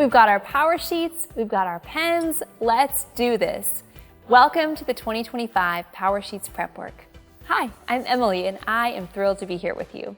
We've got our power sheets, we've got our pens, let's do this. Welcome to the 2025 PowerSheets Prep Work. Hi, I'm Emily and I am thrilled to be here with you.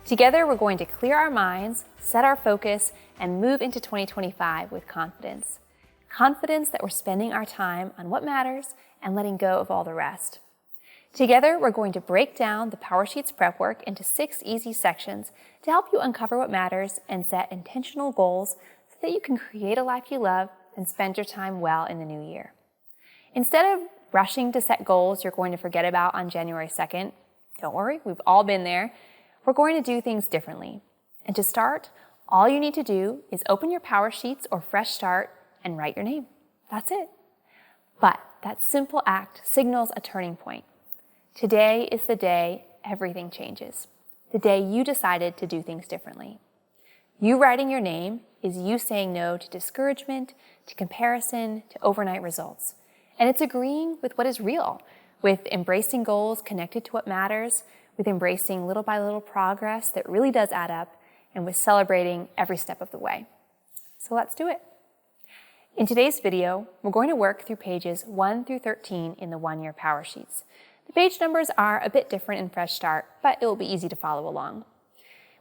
Together we're going to clear our minds, set our focus, and move into 2025 with confidence. Confidence that we're spending our time on what matters and letting go of all the rest. Together, we're going to break down the PowerSheets prep work into 6 easy sections to help you uncover what matters and set intentional goals so that you can create a life you love and spend your time well in the new year. Instead of rushing to set goals you're going to forget about on January 2nd, don't worry, we've all been there, we're going to do things differently. And to start, all you need to do is open your PowerSheets or Fresh Start and write your name. That's it. But that simple act signals a turning point. Today is the day everything changes. The day you decided to do things differently. You writing your name is you saying no to discouragement, to comparison, to overnight results. And it's agreeing with what is real, with embracing goals connected to what matters, with embracing little by little progress that really does add up, and with celebrating every step of the way. So let's do it. In today's video, we're going to work through pages 1 through 13 in the One-Year PowerSheets. The page numbers are a bit different in Fresh Start, but it will be easy to follow along.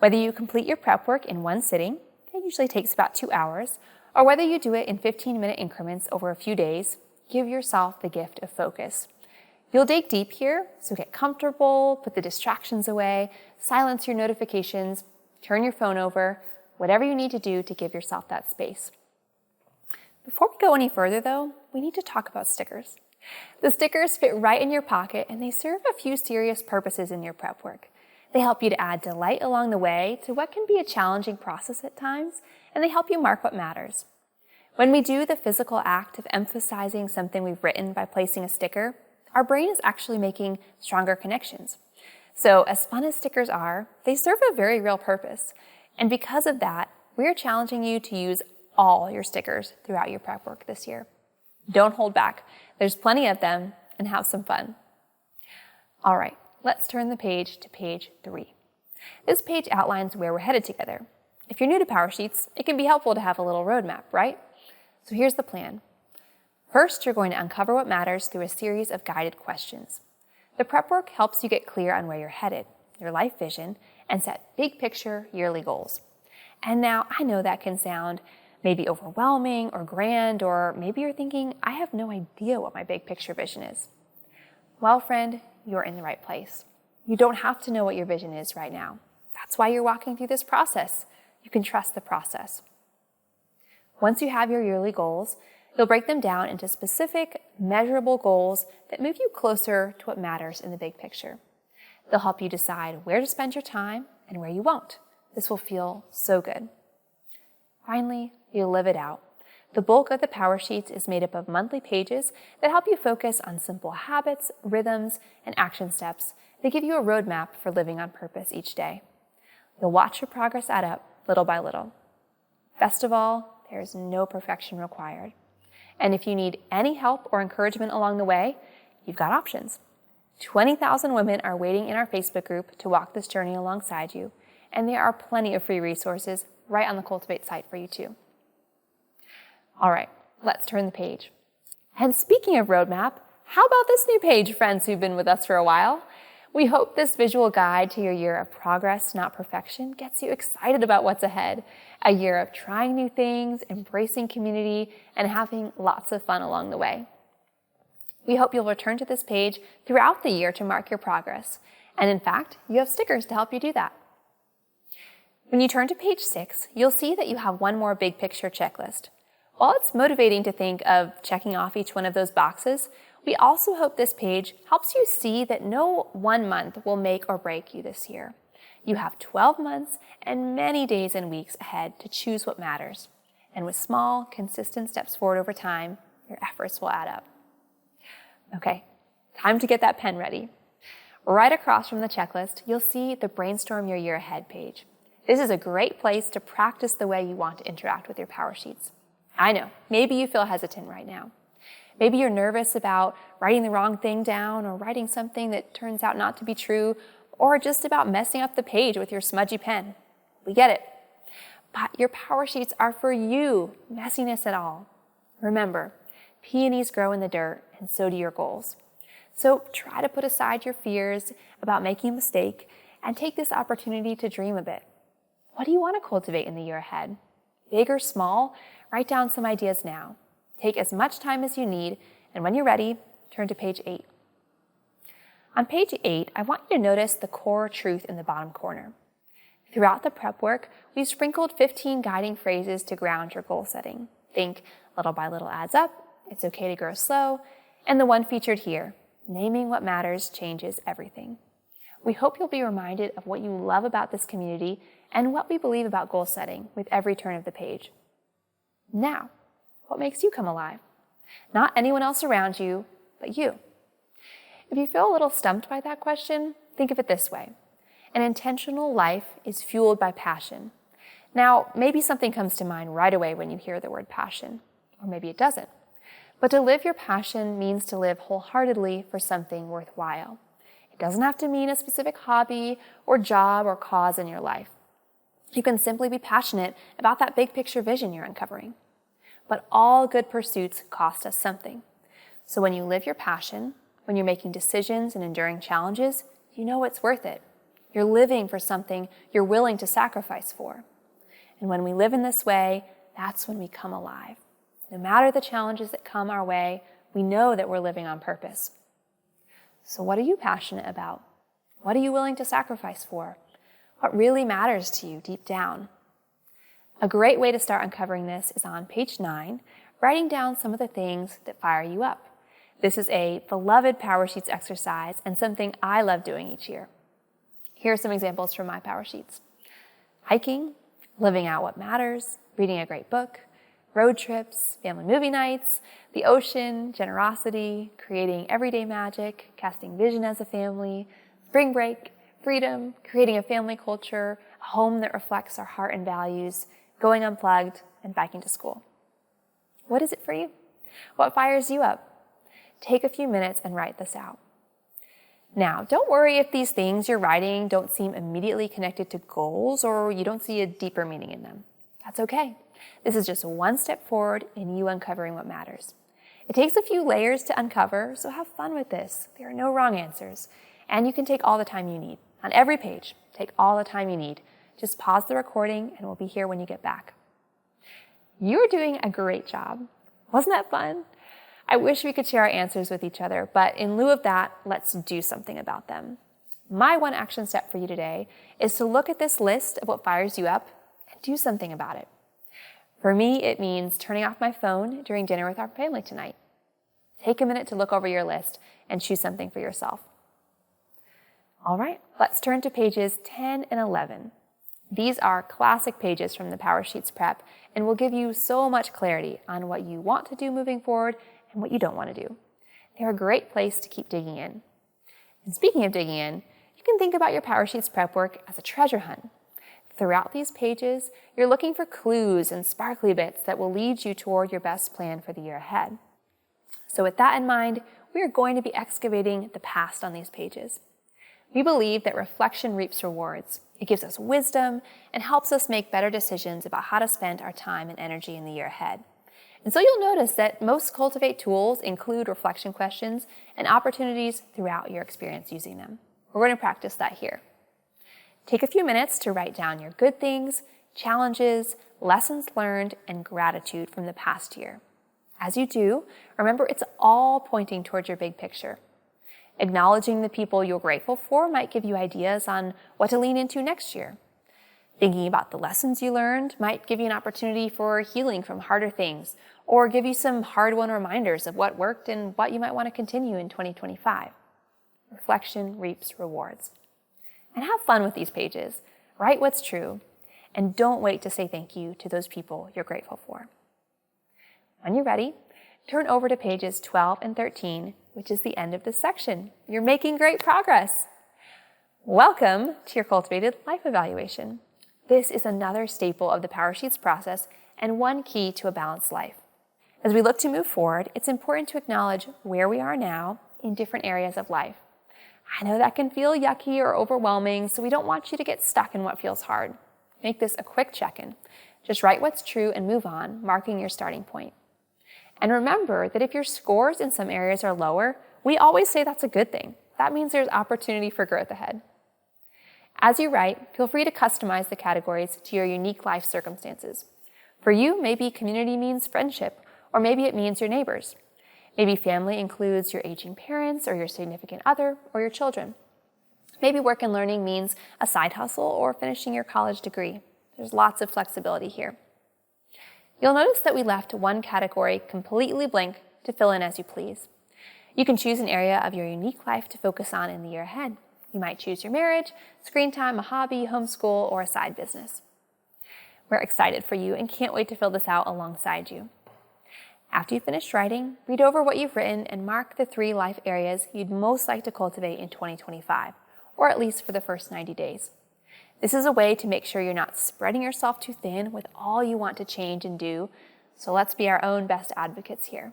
Whether you complete your prep work in one sitting, it usually takes about 2 hours, or whether you do it in 15-minute increments over a few days, give yourself the gift of focus. You'll dig deep here, so get comfortable, put the distractions away, silence your notifications, turn your phone over, whatever you need to do to give yourself that space. Before we go any further though, we need to talk about stickers. The stickers fit right in your pocket and they serve a few serious purposes in your prep work. They help you to add delight along the way to what can be a challenging process at times, and they help you mark what matters. When we do the physical act of emphasizing something we've written by placing a sticker, our brain is actually making stronger connections. So as fun as stickers are, they serve a very real purpose. And because of that, we're challenging you to use all your stickers throughout your prep work this year. Don't hold back. There's plenty of them, and have some fun. All right, let's turn the page to page 3. This page outlines where we're headed together. If you're new to PowerSheets, it can be helpful to have a little roadmap, right? So here's the plan. First, you're going to uncover what matters through a series of guided questions. The prep work helps you get clear on where you're headed, your life vision, and set big picture yearly goals. And now I know that can sound maybe overwhelming or grand, or maybe you're thinking, I have no idea what my big picture vision is. Well, friend, you're in the right place. You don't have to know what your vision is right now. That's why you're walking through this process. You can trust the process. Once you have your yearly goals, you'll break them down into specific, measurable goals that move you closer to what matters in the big picture. They'll help you decide where to spend your time and where you won't. This will feel so good. Finally, you'll live it out. The bulk of the PowerSheets is made up of monthly pages that help you focus on simple habits, rhythms, and action steps that give you a roadmap for living on purpose each day. You'll watch your progress add up little by little. Best of all, there is no perfection required. And if you need any help or encouragement along the way, you've got options. 20,000 women are waiting in our Facebook group to walk this journey alongside you, and there are plenty of free resources right on the Cultivate site for you too. All right, let's turn the page. And speaking of roadmap, how about this new page, friends who've been with us for a while? We hope this visual guide to your year of progress, not perfection, gets you excited about what's ahead. A year of trying new things, embracing community, and having lots of fun along the way. We hope you'll return to this page throughout the year to mark your progress. And in fact, you have stickers to help you do that. When you turn to page 6, you'll see that you have one more big picture checklist. While it's motivating to think of checking off each one of those boxes, we also hope this page helps you see that no one month will make or break you this year. You have 12 months and many days and weeks ahead to choose what matters. And with small, consistent steps forward over time, your efforts will add up. Okay, time to get that pen ready. Right across from the checklist, you'll see the Brainstorm Your Year Ahead page. This is a great place to practice the way you want to interact with your PowerSheets. I know, maybe you feel hesitant right now. Maybe you're nervous about writing the wrong thing down or writing something that turns out not to be true, or just about messing up the page with your smudgy pen. We get it. But your power sheets are for you, messiness at all. Remember, peonies grow in the dirt, and so do your goals. So try to put aside your fears about making a mistake and take this opportunity to dream a bit. What do you want to cultivate in the year ahead? Big or small, write down some ideas now. Take as much time as you need, and when you're ready, turn to page 8. On page 8, I want you to notice the core truth in the bottom corner. Throughout the prep work, we've sprinkled 15 guiding phrases to ground your goal setting. Think, little by little adds up, it's okay to grow slow, and the one featured here, naming what matters changes everything. We hope you'll be reminded of what you love about this community and what we believe about goal setting with every turn of the page. Now, what makes you come alive? Not anyone else around you, but you. If you feel a little stumped by that question, think of it this way. An intentional life is fueled by passion. Now, maybe something comes to mind right away when you hear the word passion, or maybe it doesn't. But to live your passion means to live wholeheartedly for something worthwhile. It doesn't have to mean a specific hobby or job or cause in your life. You can simply be passionate about that big picture vision you're uncovering. But all good pursuits cost us something. So when you live your passion, when you're making decisions and enduring challenges, you know it's worth it. You're living for something you're willing to sacrifice for. And when we live in this way, that's when we come alive. No matter the challenges that come our way, we know that we're living on purpose. So what are you passionate about? What are you willing to sacrifice for? What really matters to you deep down? A great way to start uncovering this is on page 9, writing down some of the things that fire you up. This is a beloved PowerSheets exercise and something I love doing each year. Here are some examples from my PowerSheets. Hiking, living out what matters, reading a great book, road trips, family movie nights, the ocean, generosity, creating everyday magic, casting vision as a family, spring break, freedom, creating a family culture, a home that reflects our heart and values, going unplugged, and biking to school. What is it for you? What fires you up? Take a few minutes and write this out. Now, don't worry if these things you're writing don't seem immediately connected to goals or you don't see a deeper meaning in them. That's okay. This is just one step forward in you uncovering what matters. It takes a few layers to uncover, so have fun with this. There are no wrong answers, and you can take all the time you need. On every page, take all the time you need. Just pause the recording and we'll be here when you get back. You're doing a great job. Wasn't that fun? I wish we could share our answers with each other, but in lieu of that, let's do something about them. My one action step for you today is to look at this list of what fires you up and do something about it. For me, it means turning off my phone during dinner with our family tonight. Take a minute to look over your list and choose something for yourself. All right, let's turn to pages 10 and 11. These are classic pages from the PowerSheets Prep and will give you so much clarity on what you want to do moving forward and what you don't want to do. They're a great place to keep digging in. And speaking of digging in, you can think about your PowerSheets prep work as a treasure hunt. Throughout these pages, you're looking for clues and sparkly bits that will lead you toward your best plan for the year ahead. So with that in mind, we are going to be excavating the past on these pages. We believe that reflection reaps rewards. It gives us wisdom and helps us make better decisions about how to spend our time and energy in the year ahead. And so you'll notice that most Cultivate tools include reflection questions and opportunities throughout your experience using them. We're going to practice that here. Take a few minutes to write down your good things, challenges, lessons learned, and gratitude from the past year. As you do, remember it's all pointing towards your big picture. Acknowledging the people you're grateful for might give you ideas on what to lean into next year. Thinking about the lessons you learned might give you an opportunity for healing from harder things, or give you some hard-won reminders of what worked and what you might want to continue in 2025. Reflection reaps rewards. And have fun with these pages. Write what's true, and don't wait to say thank you to those people you're grateful for. When you're ready, turn over to pages 12 and 13, which is the end of this section. You're making great progress. Welcome to your Cultivated Life Evaluation. This is another staple of the PowerSheets process and one key to a balanced life. As we look to move forward, it's important to acknowledge where we are now in different areas of life. I know that can feel yucky or overwhelming, so we don't want you to get stuck in what feels hard. Make this a quick check-in. Just write what's true and move on, marking your starting point. And remember that if your scores in some areas are lower, we always say that's a good thing. That means there's opportunity for growth ahead. As you write, feel free to customize the categories to your unique life circumstances. For you, maybe community means friendship, or maybe it means your neighbors. Maybe family includes your aging parents or your significant other or your children. Maybe work and learning means a side hustle or finishing your college degree. There's lots of flexibility here. You'll notice that we left one category completely blank to fill in as you please. You can choose an area of your unique life to focus on in the year ahead. You might choose your marriage, screen time, a hobby, homeschool, or a side business. We're excited for you and can't wait to fill this out alongside you. After you finish writing, read over what you've written and mark the 3 life areas you'd most like to cultivate in 2025, or at least for the first 90 days. This is a way to make sure you're not spreading yourself too thin with all you want to change and do, so let's be our own best advocates here.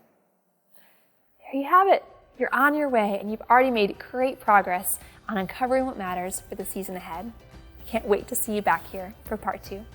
There you have it. You're on your way, and you've already made great progress on uncovering what matters for the season ahead. I can't wait to see you back here for part 2.